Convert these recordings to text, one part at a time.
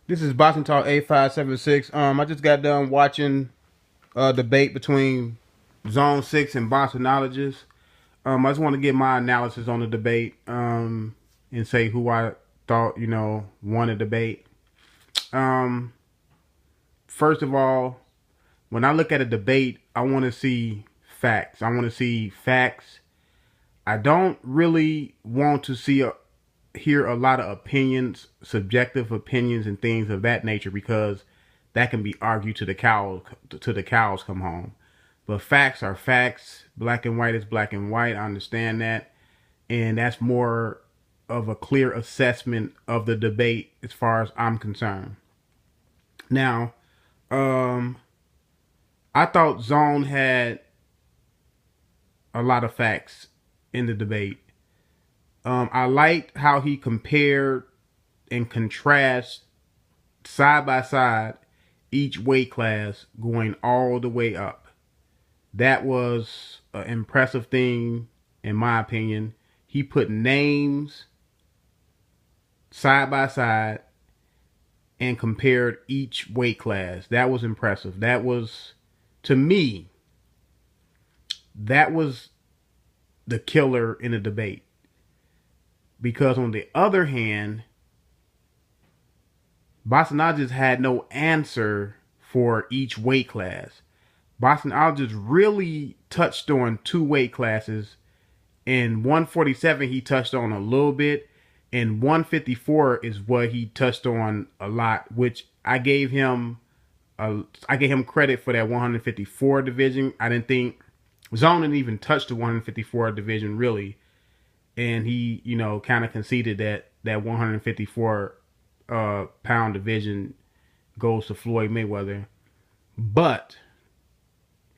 This is Boxing Talk 8576. I just got done watching a debate between Zone 6 and boxingologist. I just want to get my analysis on the debate and say who I thought, won the debate. Um, First of all, when I look at a debate, I want to see facts. I want to see facts. I don't really want to hear a lot of opinions, subjective opinions, and things of that nature, because that can be argued to the cows come home. But facts are facts. Black and white is black and white. I understand that, and that's more of a clear assessment of the debate as far as I'm concerned. Now, I thought Zone had a lot of facts in the debate. I liked how he compared and contrast side by side each weight class going all the way up. That was an impressive thing, in my opinion. He put names side by side and compared each weight class. That was impressive. That was, to me, that was the killer in the debate. Because on the other hand, boxingologist had no answer for each weight class. Boxingologist really touched on two weight classes. In 147, he touched on a little bit. And 154 is what he touched on a lot, which I gave him credit for that 154 division. I didn't think Zone didn't even touch the 154 division really. And he, kind of conceded that 154 pound division goes to Floyd Mayweather. But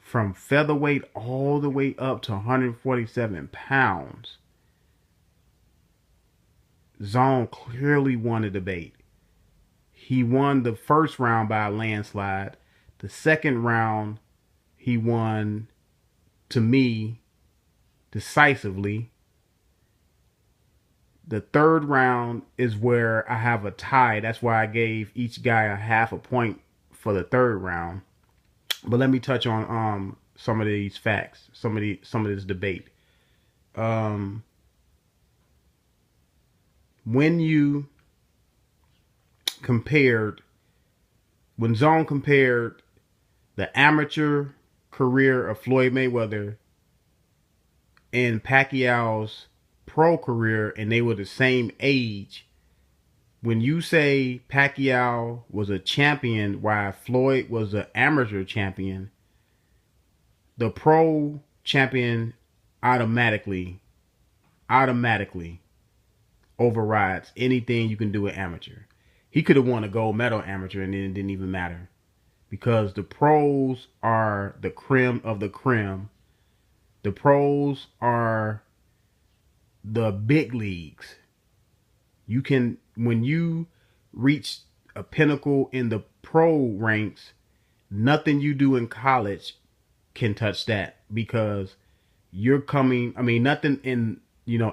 from featherweight all the way up to 147 pounds, Zone clearly won the debate. He won the first round by a landslide. The second round, he won, to me, decisively. The third round is where I have a tie. That's why I gave each guy a half a point for the third round. But let me touch on some of these facts, some of this debate. When Zone compared the amateur career of Floyd Mayweather and Pacquiao's pro career, and they were the same age, when you say Pacquiao was a champion while Floyd was an amateur champion, the pro champion automatically overrides anything you can do at amateur. He could have won a gold medal amateur and then it didn't even matter, because the pros are the creme of the creme. The pros are the big leagues. When you reach a pinnacle in the pro ranks, nothing you do in college can touch that, because nothing in,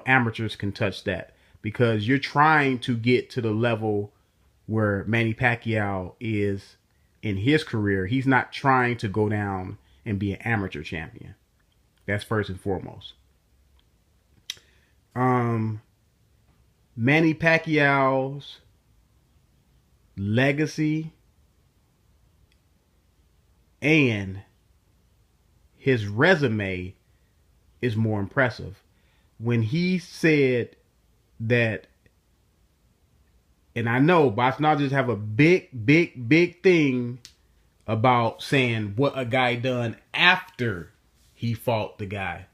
amateurs can touch that, because you're trying to get to the level where Manny Pacquiao is in his career. He's not trying to go down and be an amateur champion. That's first and foremost. Manny Pacquiao's legacy and his resume is more impressive. When he said that, and I know boxologists have a big thing about saying what a guy done after he fought the guy,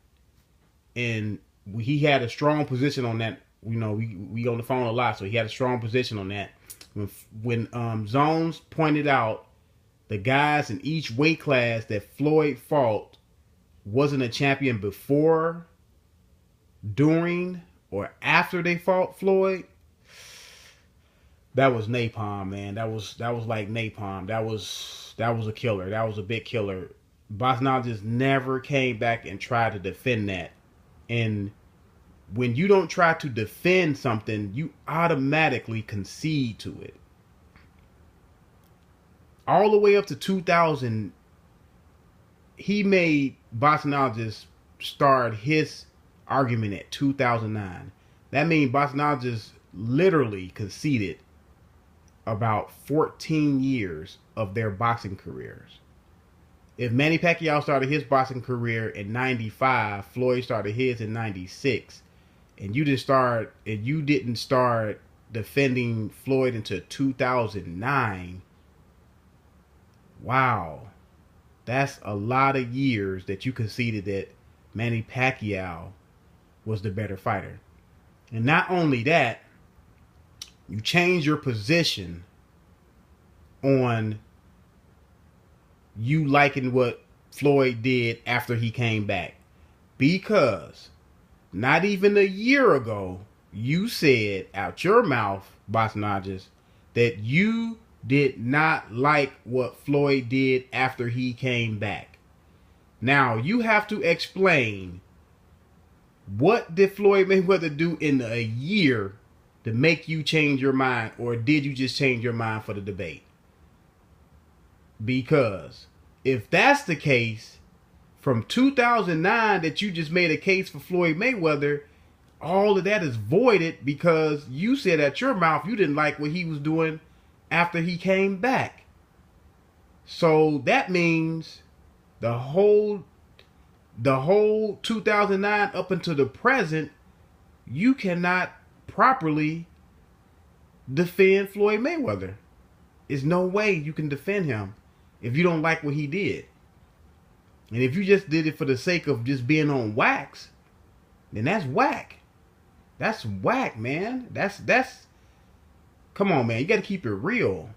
and he had a strong position on that. We on the phone a lot, so he had a strong position on that. When Zones pointed out the guys in each weight class that Floyd fought wasn't a champion before, during, or after they fought Floyd, that was napalm, man. That was like napalm. That was a killer. That was a big killer. Bosnal just never came back and tried to defend that. And when you don't try to defend something, you automatically concede to it. all the way up to 2000. He made boxingologist start his argument at 2009. That means boxingologists literally conceded about 14 years of their boxing careers. If Manny Pacquiao started his boxing career in 95, Floyd started his in 96, and you didn't start defending Floyd until 2009. Wow. That's a lot of years that you conceded that Manny Pacquiao was the better fighter. And not only that, you changed your position on you liking what Floyd did after he came back. Because not even a year ago, you said out your mouth, boxingologist, that you did not like what Floyd did after he came back. Now, you have to explain, what did Floyd Mayweather do in a year to make you change your mind, or did you just change your mind for the debate? Because if that's the case, from 2009 that you just made a case for Floyd Mayweather, all of that is voided because you said at your mouth you didn't like what he was doing after he came back. So that means the whole 2009 up until the present, you cannot properly defend Floyd Mayweather. There's no way you can defend him if you don't like what he did. And if you just did it for the sake of just being on wax, then that's whack. That's whack, man. That's come on, man. You got to keep it real.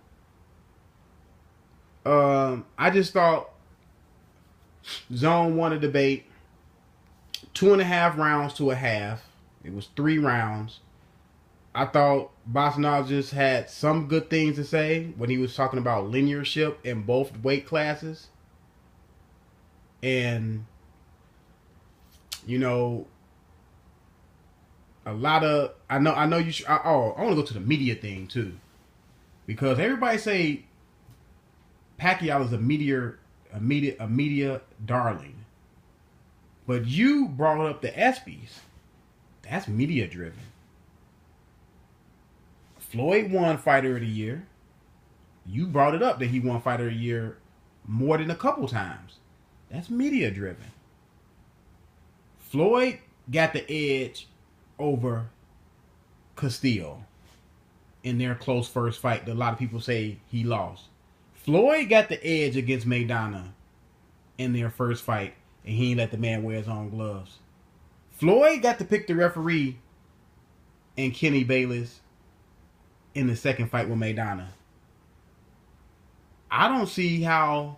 I just thought Zone won a debate, 2.5 rounds to a half. It was 3 rounds. I thought boxingologist had some good things to say when he was talking about linearship in both weight classes. And, you know, a lot of, I know you should, I want to go to the media thing too. Because everybody say Pacquiao is a media darling. But you brought up the ESPYs. That's media driven. Floyd won Fighter of the Year. You brought it up that he won Fighter of the Year more than a couple times. That's media driven. Floyd got the edge over Castillo in their close first fight that a lot of people say he lost. Floyd got the edge against Maidana in their first fight, and he ain't let the man wear his own gloves. Floyd got to pick the referee and Kenny Bayless in the second fight with Maidana. I don't see how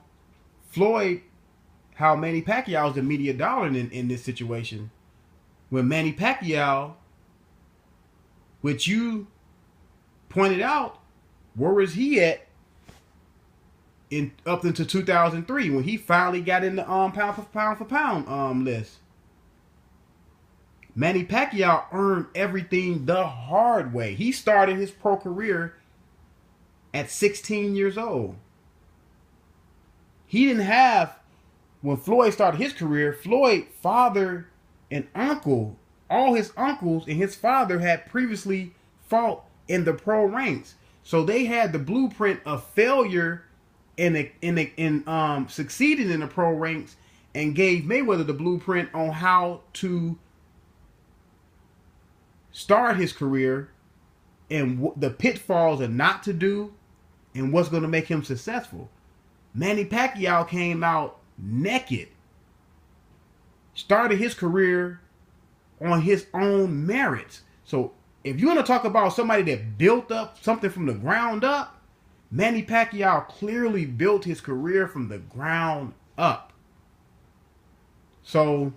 Manny Pacquiao is the media darling in this situation. When Manny Pacquiao, which you pointed out, where was he at up into 2003 when he finally got in the pound for pound list? Manny Pacquiao earned everything the hard way. He started his pro career at 16 years old. He didn't have, when Floyd started his career, Floyd father and uncle, all his uncles and his father had previously fought in the pro ranks. So they had the blueprint of failure in succeeding in the pro ranks, and gave Mayweather the blueprint on how to start his career and the pitfalls and not to do and what's going to make him successful. Manny Pacquiao came out naked, started his career on his own merits. So if you want to talk about somebody that built up something from the ground up, Manny Pacquiao clearly built his career from the ground up. So,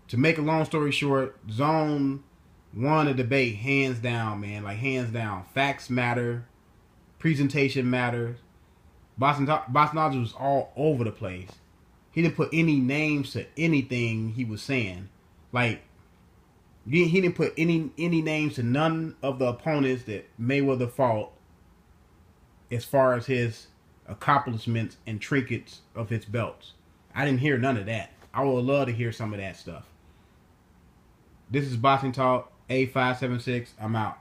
to make a long story short, Zone won a debate hands down, man. Like, hands down. Facts matter. Presentation matters. Boxingologist was all over the place. He didn't put any names to anything he was saying. Like, he didn't put any names to none of the opponents that Mayweather fought. as far as his accomplishments and trinkets of his belts. I didn't hear none of that. I would love to hear some of that stuff. This is Boxing Talk A576. I'm out.